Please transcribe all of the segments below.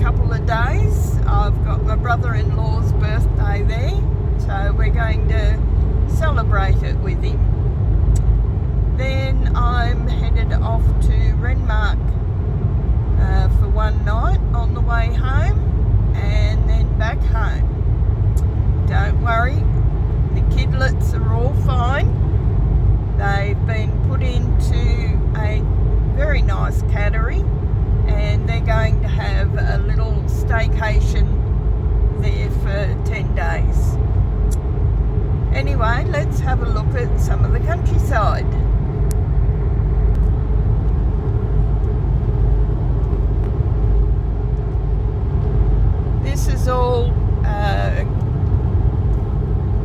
couple of days. I've got my brother-in-law's birthday there, so we're going to celebrate it with him. Then I'm headed off to Renmark for one night on the way home, and then back home. Don't worry, the kidlets are all fine. They've been put into a very nice cattery, and they're going to have a little staycation there for 10 days. Anyway, let's have a look at some of the countryside. This is all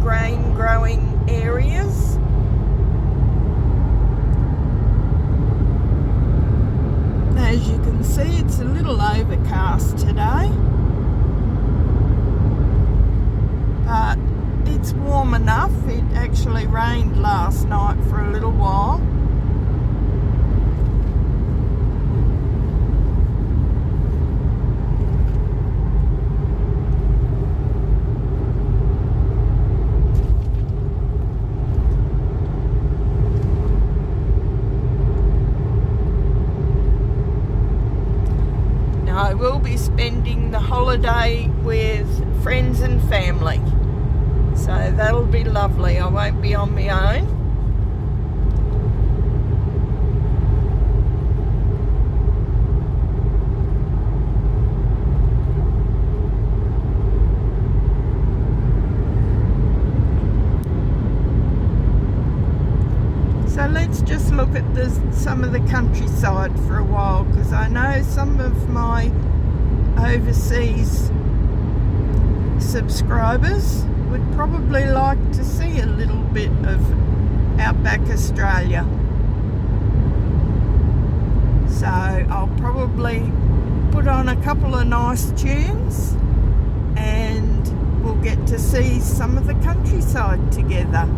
grain growing areas. As you can see, it's a little overcast today, but it's warm enough. It actually rained last night for a little while. I will be spending the holiday with friends and family, so that'll be lovely. I won't be on my own. So let's just look at some of the countryside for a while, because I know some of my overseas subscribers would probably like to see a little bit of outback Australia. So I'll probably put on a couple of nice tunes and we'll get to see some of the countryside together.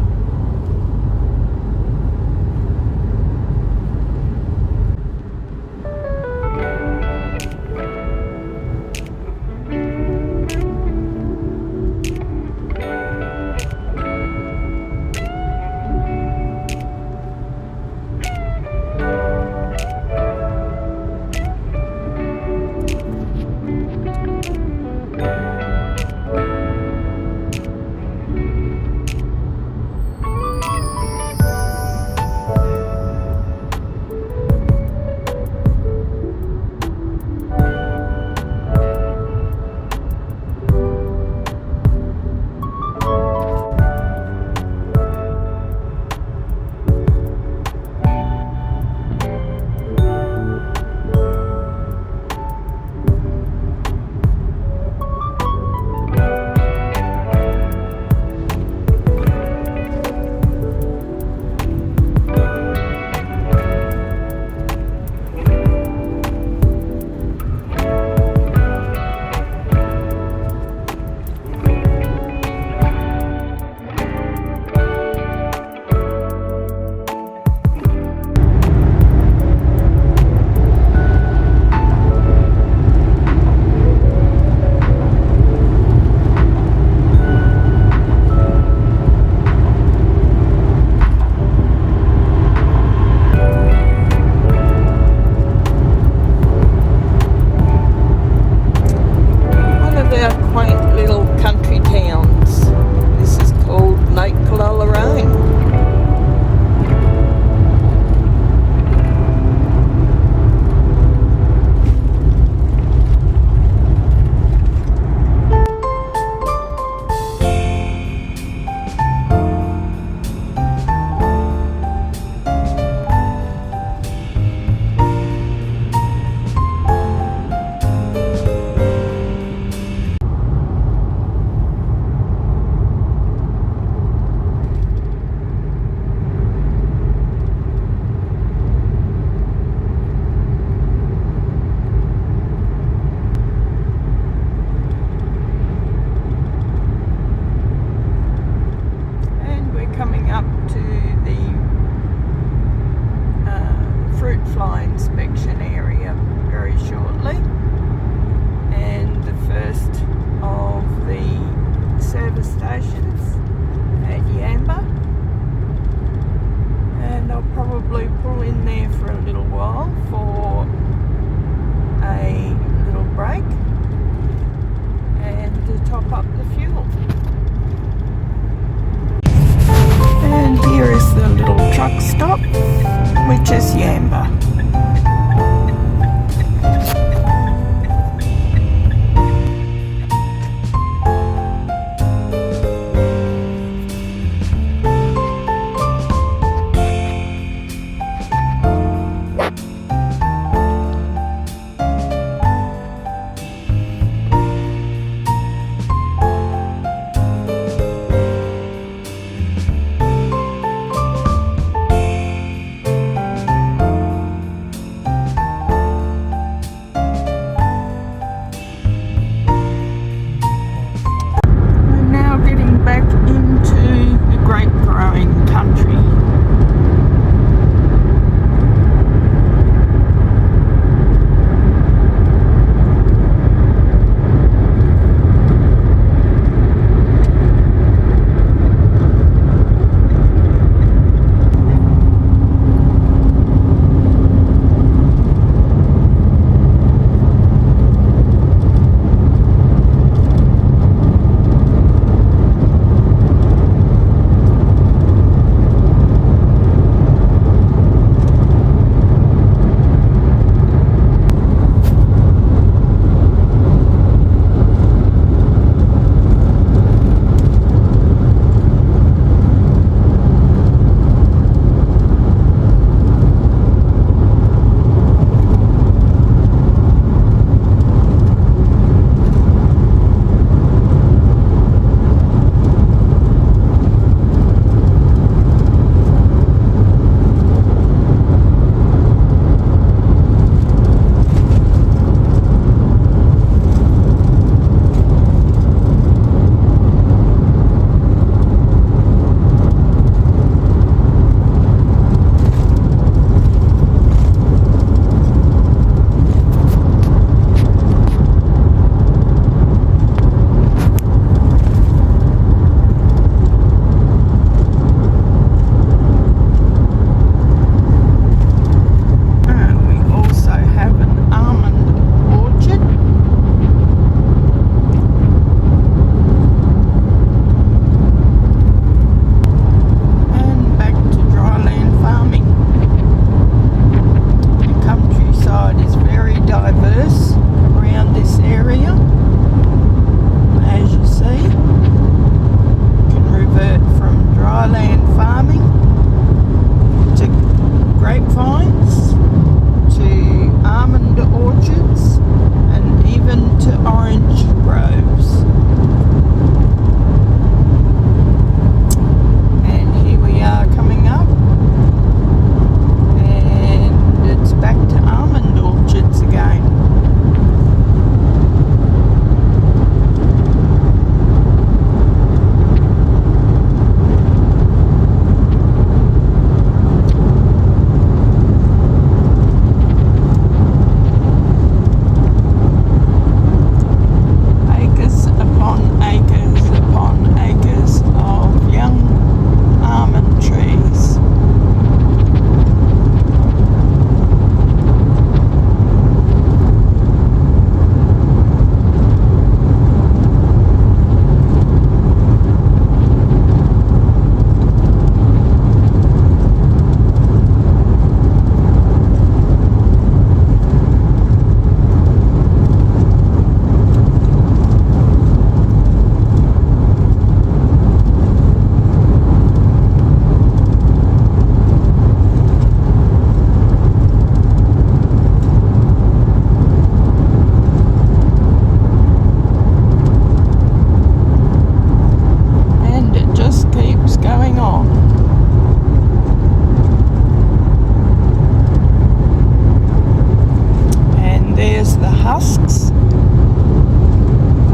husks.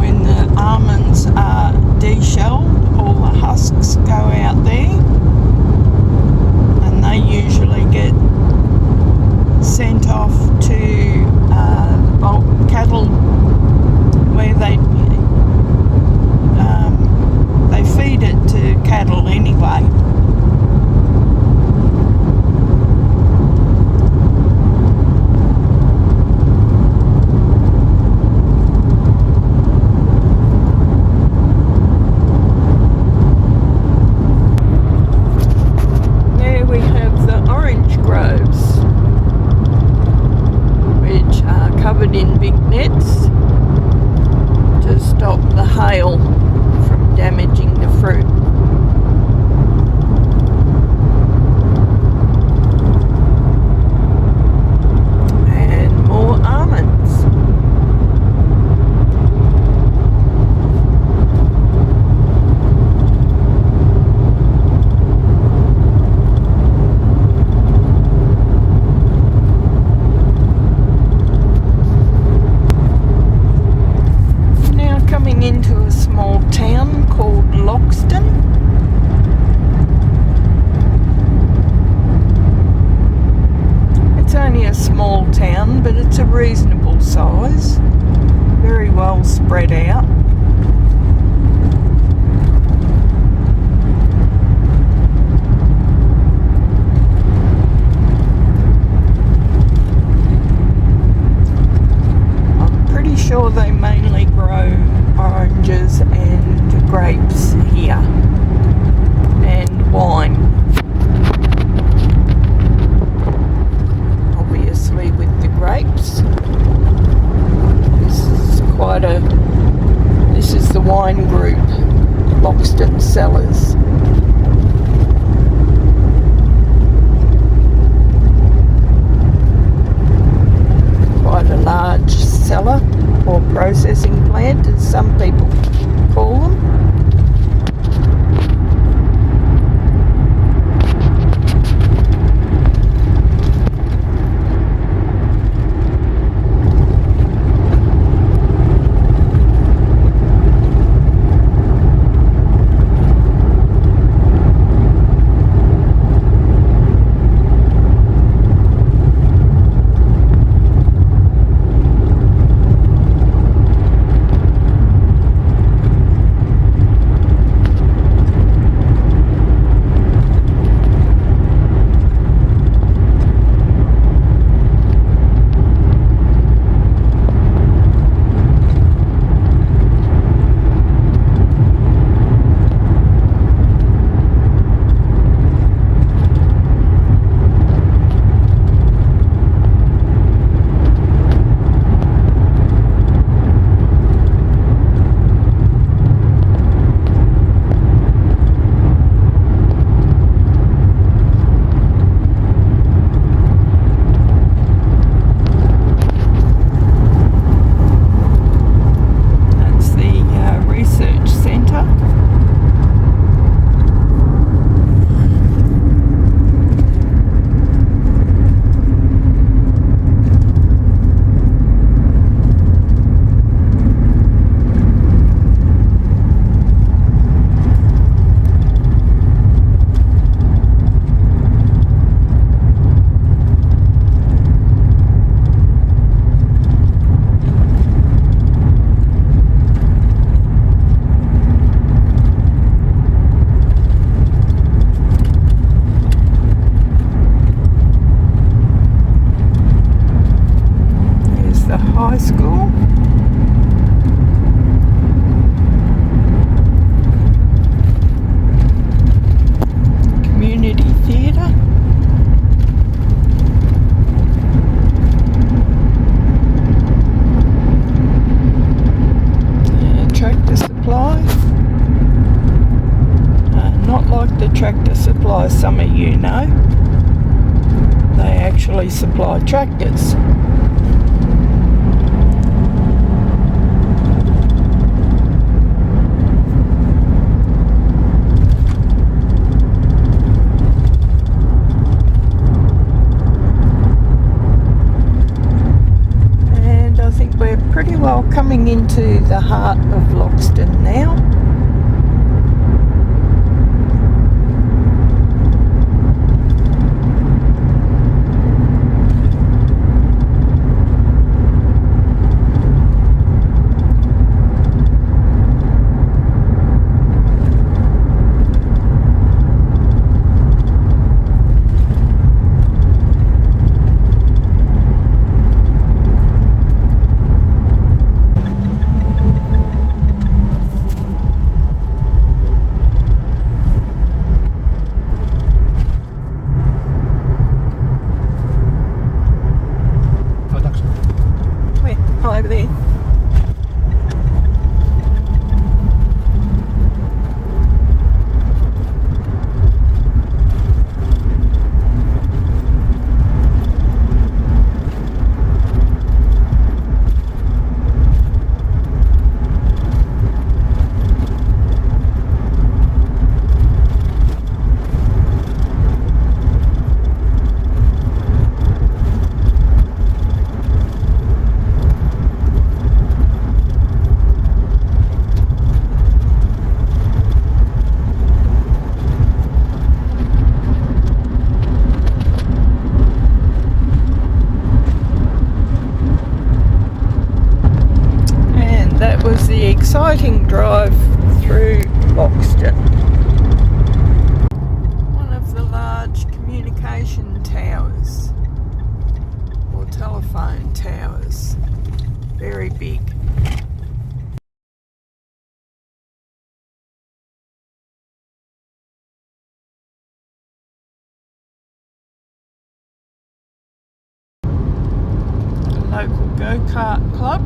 When the almonds are deshelled, all the husks go out there, and they usually get sent off to the bulk cattle, where they feed it to cattle anyway. There we have the orange groves, which are covered in big nets to stop the hail from damaging the fruit. And more almonds. Now coming into a small town called Loxton. It's only a small town, but it's a reasonable size, very well spread out. I'm pretty sure they mainly grow oranges and grapes here, and wine, obviously, with the grapes. This is the wine group, Loxton Cellars. Quite a large cellar, or processing plant, as some people call them. Tractor Supply, some of you know. They actually supply tractors. And I think we're pretty well coming into the heart of Loxton now. Over there. That was the exciting drive through Loxton. One of the large communication towers, or telephone towers, very big. A local go-kart club.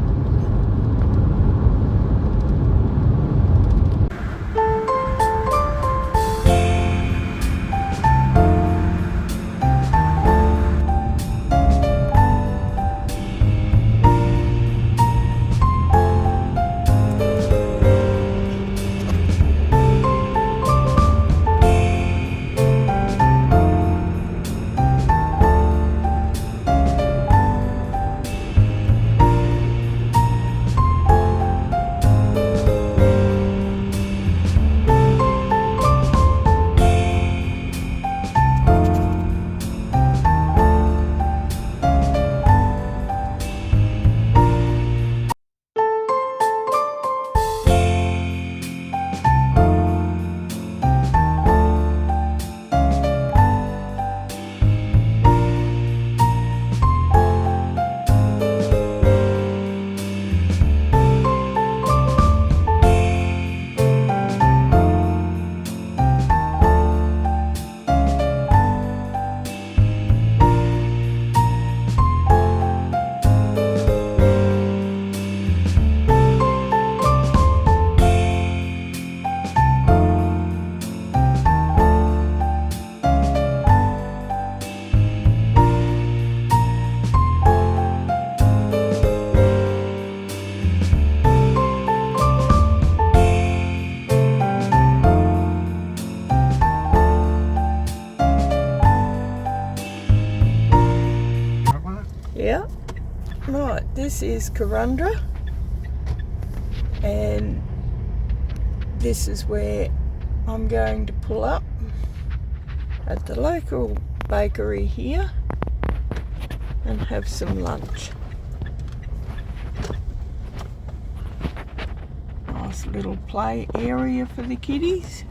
Yeah, right, this is Carundra, and this is where I'm going to pull up at the local bakery here and have some lunch. Nice little play area for the kiddies.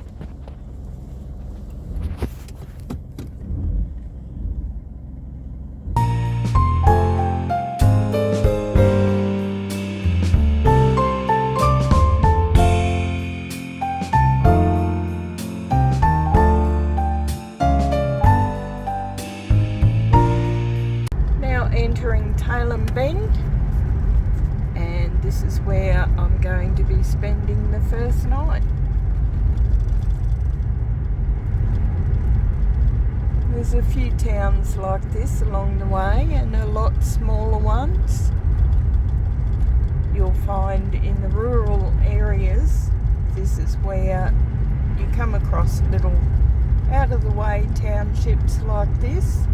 And this is where I'm going to be spending the first night. There's a few towns like this along the way, and a lot smaller ones you'll find in the rural areas. This is where you come across little out of the way townships like this.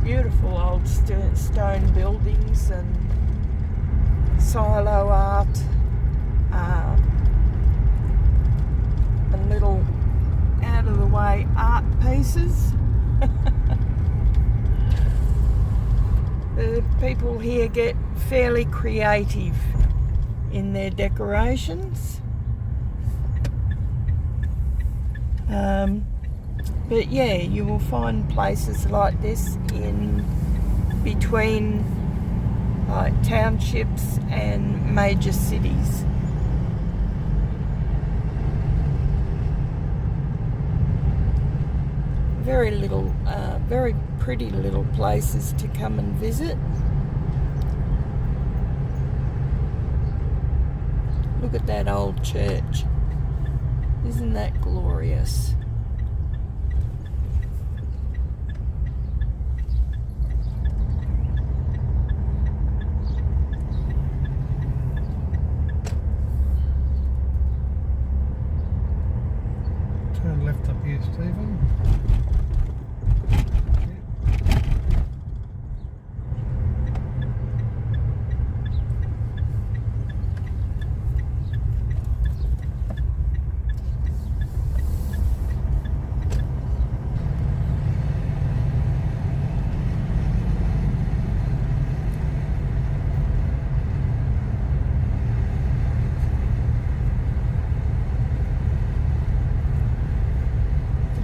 Beautiful old stone buildings and silo art, and little out of the way art pieces. The people here get fairly creative in their decorations. But yeah, you will find places like this in between like townships and major cities. Very pretty little places to come and visit. Look at that old church. Isn't that glorious? Turn left up here, Stephen.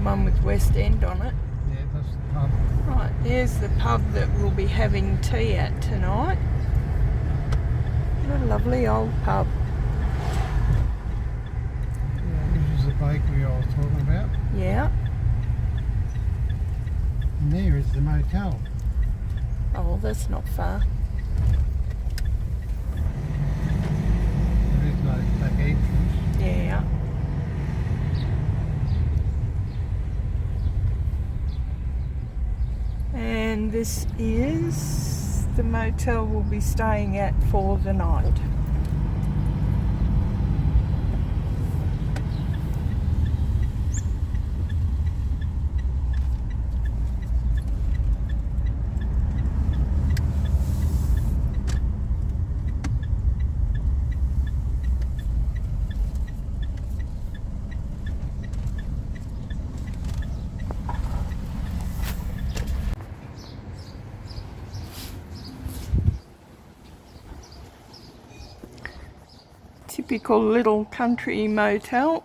One with West End on it. Yeah, that's the pub. Right, there's the pub that we'll be having tea at tonight. What a lovely old pub. Yeah, this is the bakery I was talking about. Yeah. And there is the motel. Oh, that's not far. There is no back entrance. Yeah. And this is the motel we'll be staying at for the night. Typical little country motel.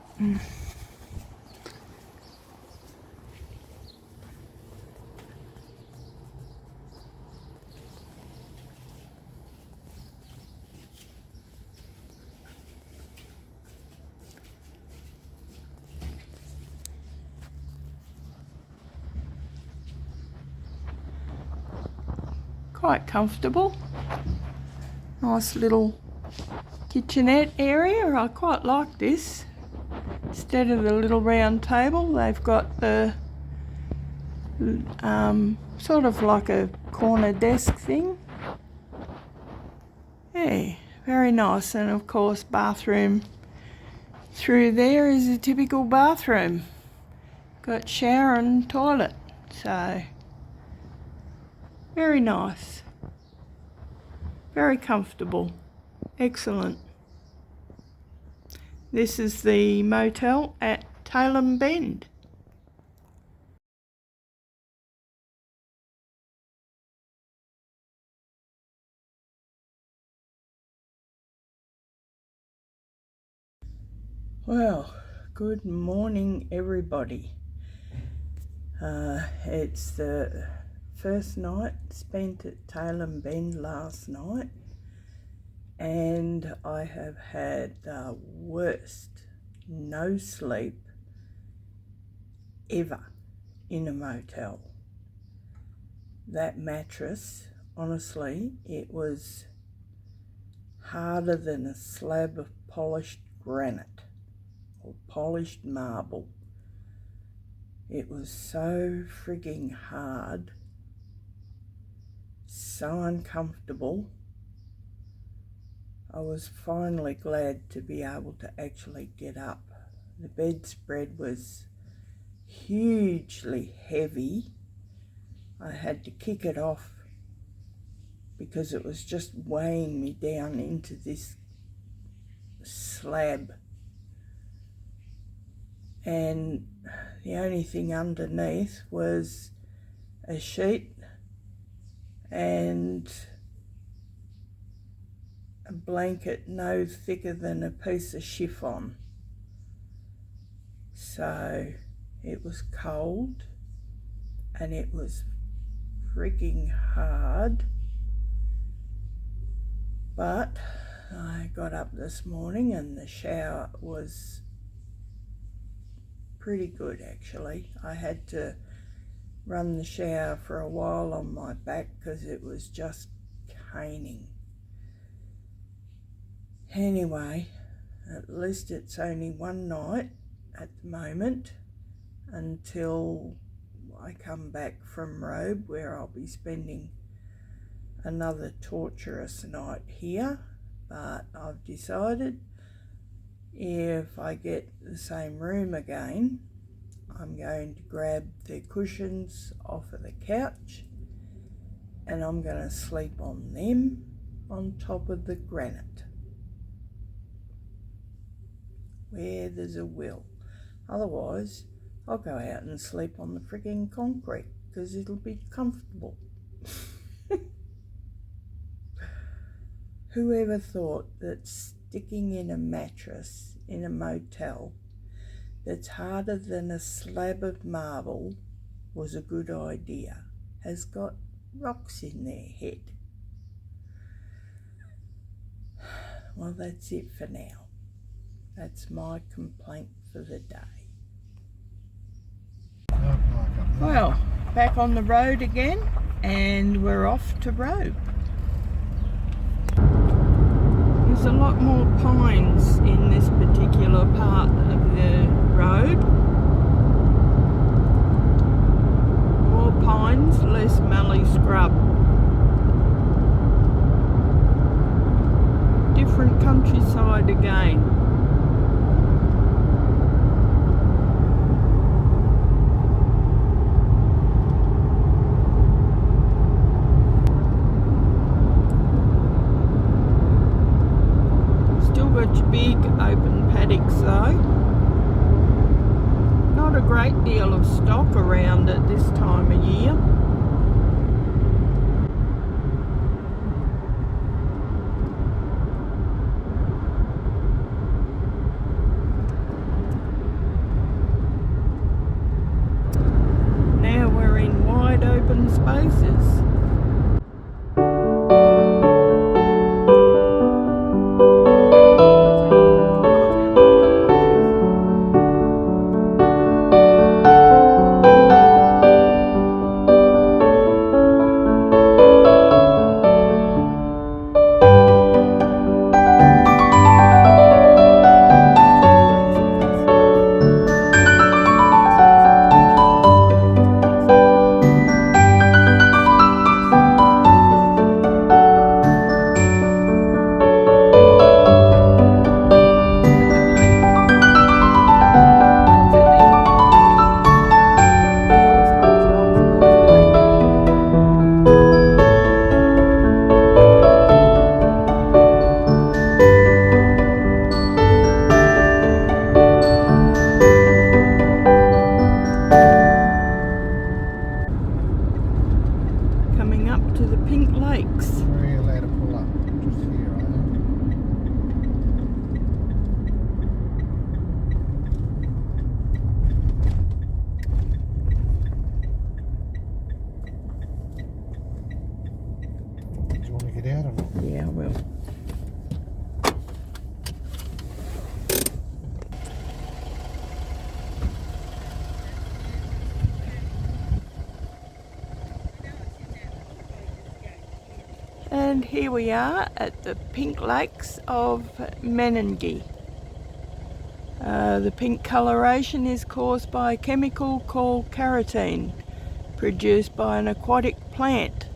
Quite comfortable. Nice little kitchenette area. I quite like this. Instead of the little round table, they've got the sort of like a corner desk thing. Yeah, very nice. And of course, bathroom through there is a typical bathroom. Got shower and toilet. So, very nice. Very comfortable. Excellent. This is the motel at Tailem Bend. Well, good morning everybody. It's the first night spent at Tailem Bend last night, and I have had the worst no sleep ever in a motel. That mattress, honestly, it was harder than a slab of polished granite or polished marble. It was so frigging hard, so uncomfortable. I was finally glad to be able to actually get up. The bedspread was hugely heavy. I had to kick it off because it was just weighing me down into this slab, and the only thing underneath was a sheet and a blanket no thicker than a piece of chiffon. So it was cold and it was freaking hard, but I got up this morning and the shower was pretty good actually. I had to run the shower for a while on my back because it was just caning. Anyway, at least it's only one night at the moment until I come back from Robe, where I'll be spending another torturous night here. But I've decided if I get the same room again, I'm going to grab the cushions off of the couch and I'm going to sleep on them on top of the granite, where there's a will. Otherwise, I'll go out and sleep on the frigging concrete because it'll be comfortable. Whoever thought that sticking in a mattress in a motel that's harder than a slab of marble was a good idea has got rocks in their head. Well, that's it for now. That's my complaint for the day. Well, back on the road again, and we're off to Robe. There's a lot more pines in this particular part of the road. More pines, less mallee scrub. Different countryside again. Big open paddocks though. Not a great deal of stock around at this time of year. Now we're in wide open spaces. Yeah, I will. And here we are at the Pink Lakes of Menangi. The pink coloration is caused by a chemical called carotene, produced by an aquatic plant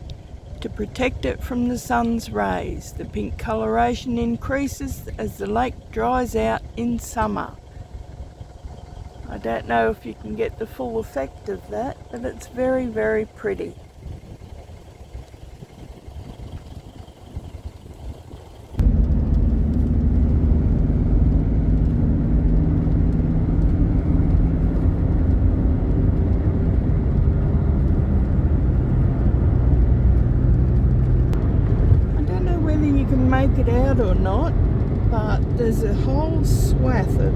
to protect it from the sun's rays. The pink coloration increases as the lake dries out in summer. I don't know if you can get the full effect of that, but it's very, very pretty. not, but there's a whole swath of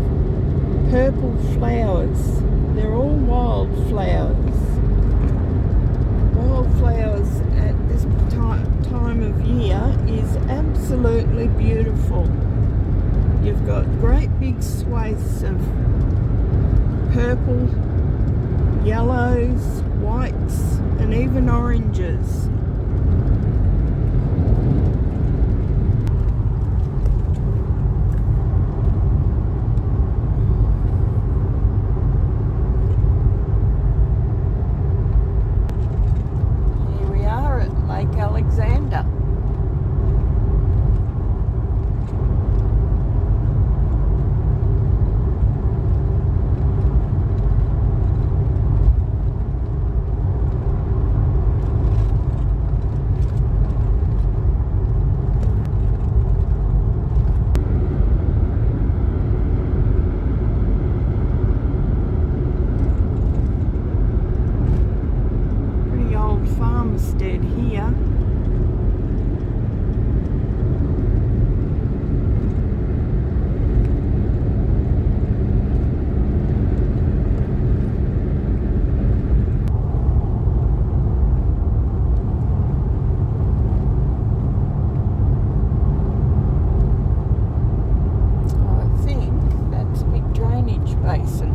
purple flowers. They're all wildflowers. Wildflowers at this time of year is absolutely beautiful. You've got great big swathes of purple, yellows, whites, and even oranges. Here we are at Lake Alexander. Farmstead here. I think that's a big drainage basin.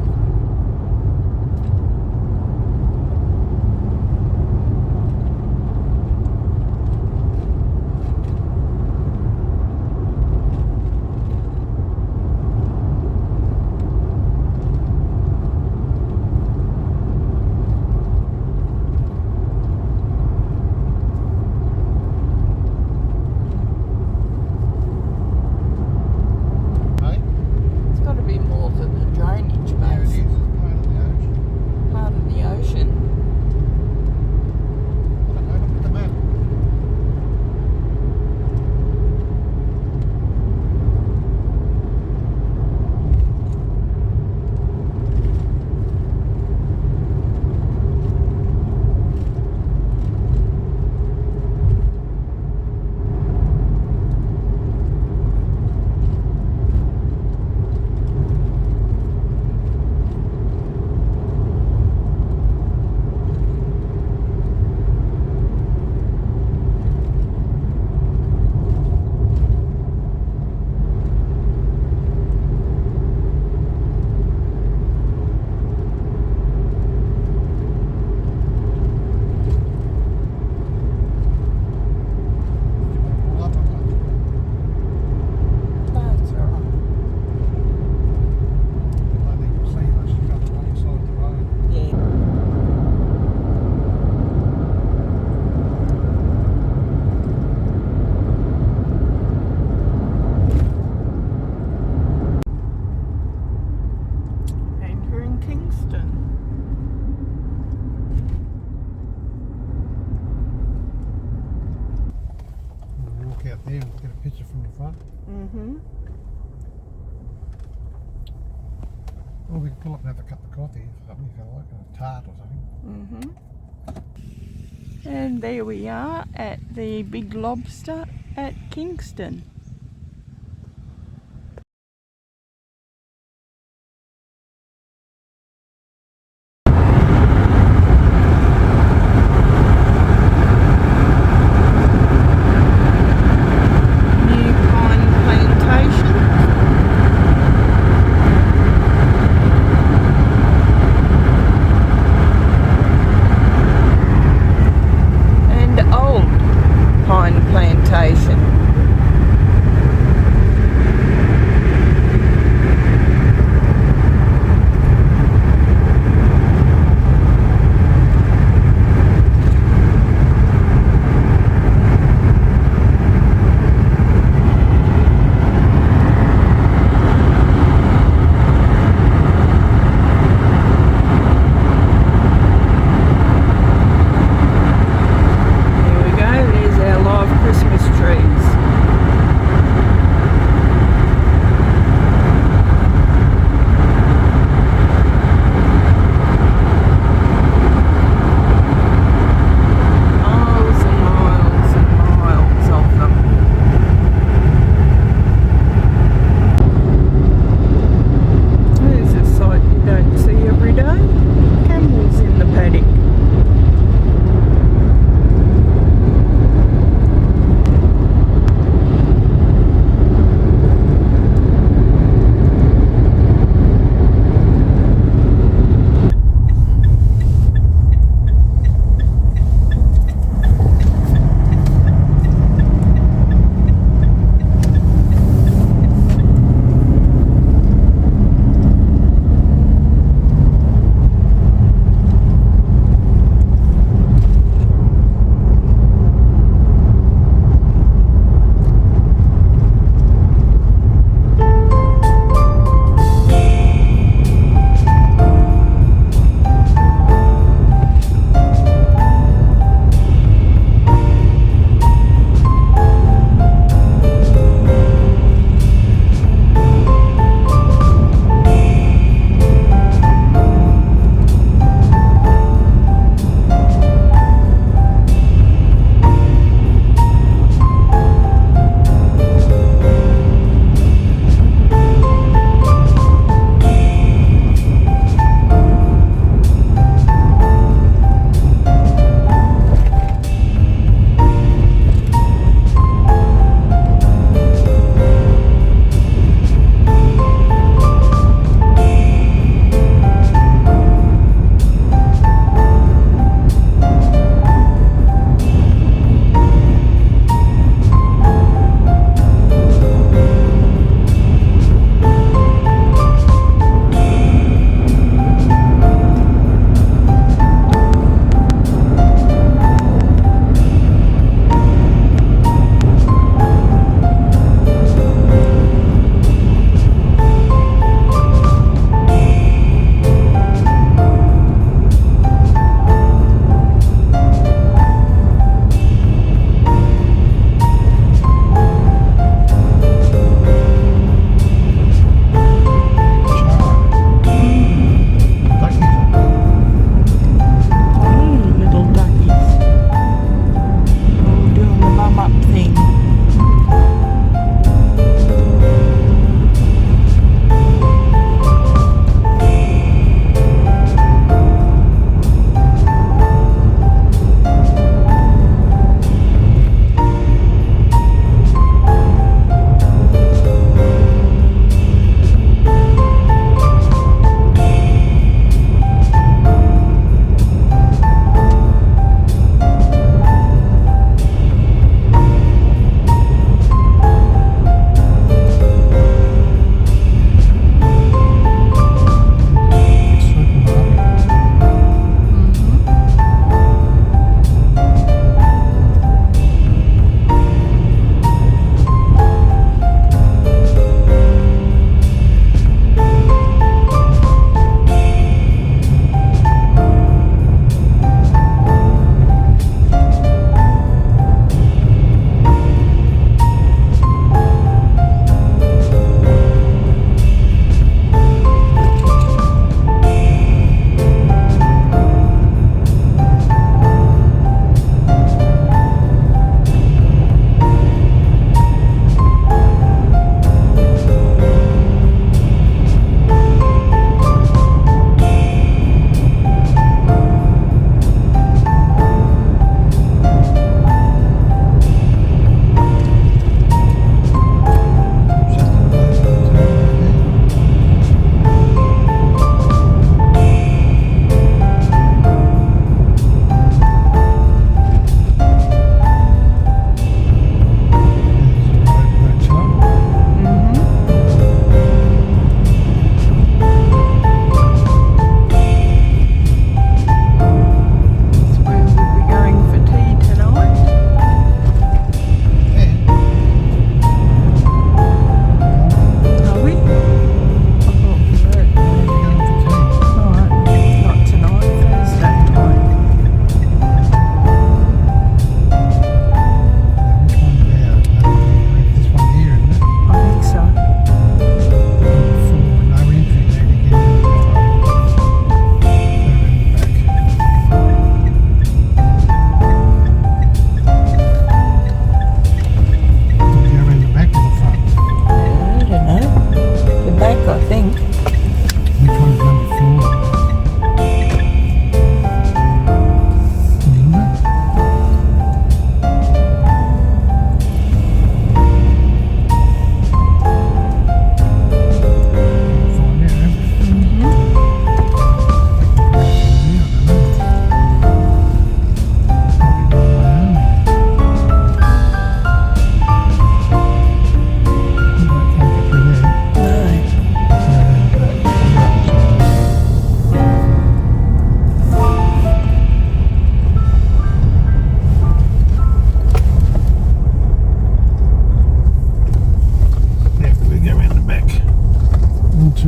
Out there and get a picture from the front. Or we can pull up and have a cup of coffee or something if you like, a tart or something. And there we are at the Big Lobster at Kingston. Plantation.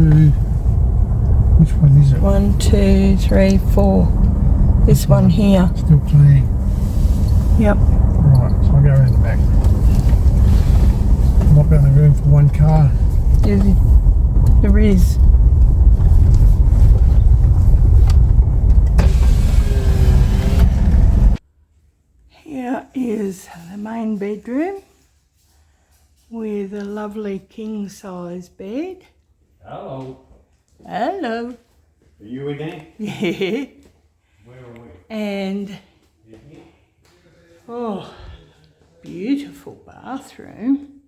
2. Which one is it? 1, 2, 3, 4. This one here. Still clean. Yep. Right, so I'll go around the back. Might be only room for one car. There is. Here is the main bedroom with a lovely king size bed. Hello. Hello. Are you again? Yeah. Where are we? And oh, beautiful bathroom.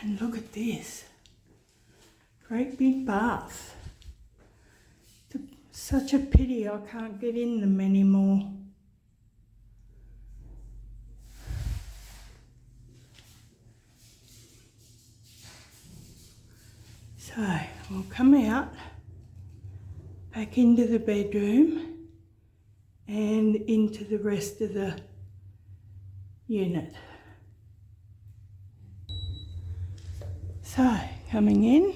And look at this. Great big bath. Such a pity I can't get in them anymore. So we'll come out, back into the bedroom and into the rest of the unit. So coming in,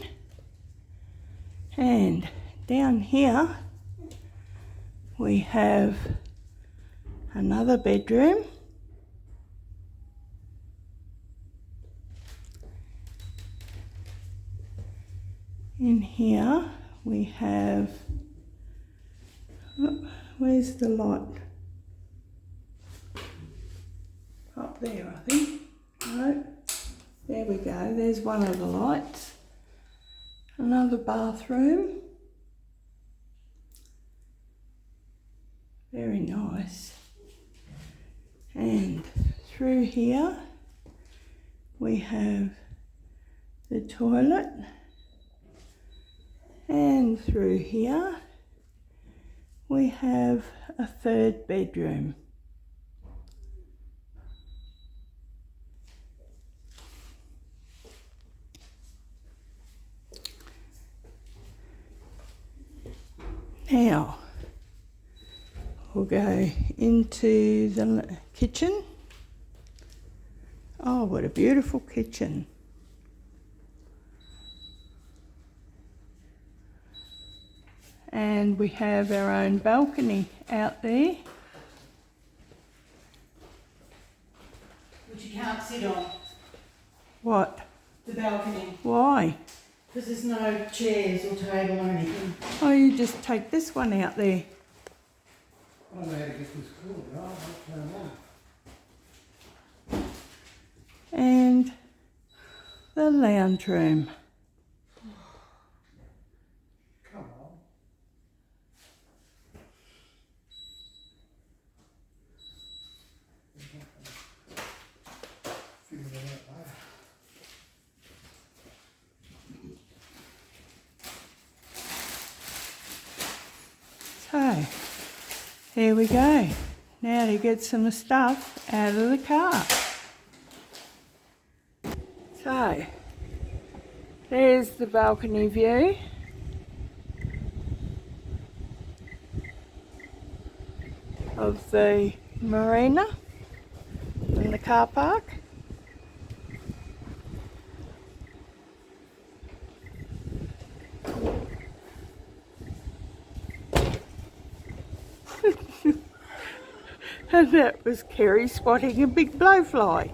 and down here we have another bedroom. In here we have, oh, where's the light? Up there, I think. No, there we go, there's one of the lights. Another bathroom. Very nice. And through here we have the toilet. And through here we have a third bedroom. Now we'll go into the kitchen. Oh, what a beautiful kitchen. And we have our own balcony out there. Which you can't sit on. What? The balcony. Why? Because there's no chairs or table or anything. Oh, you just take this one out there. I don't know how to get this cool, right? I'll turn on. And the lounge room. Come on. Figure that out later. So, here we go. Now to get some stuff out of the car. So, there's the balcony view. Of the marina and the car park. And that was Kerry spotting a big blowfly.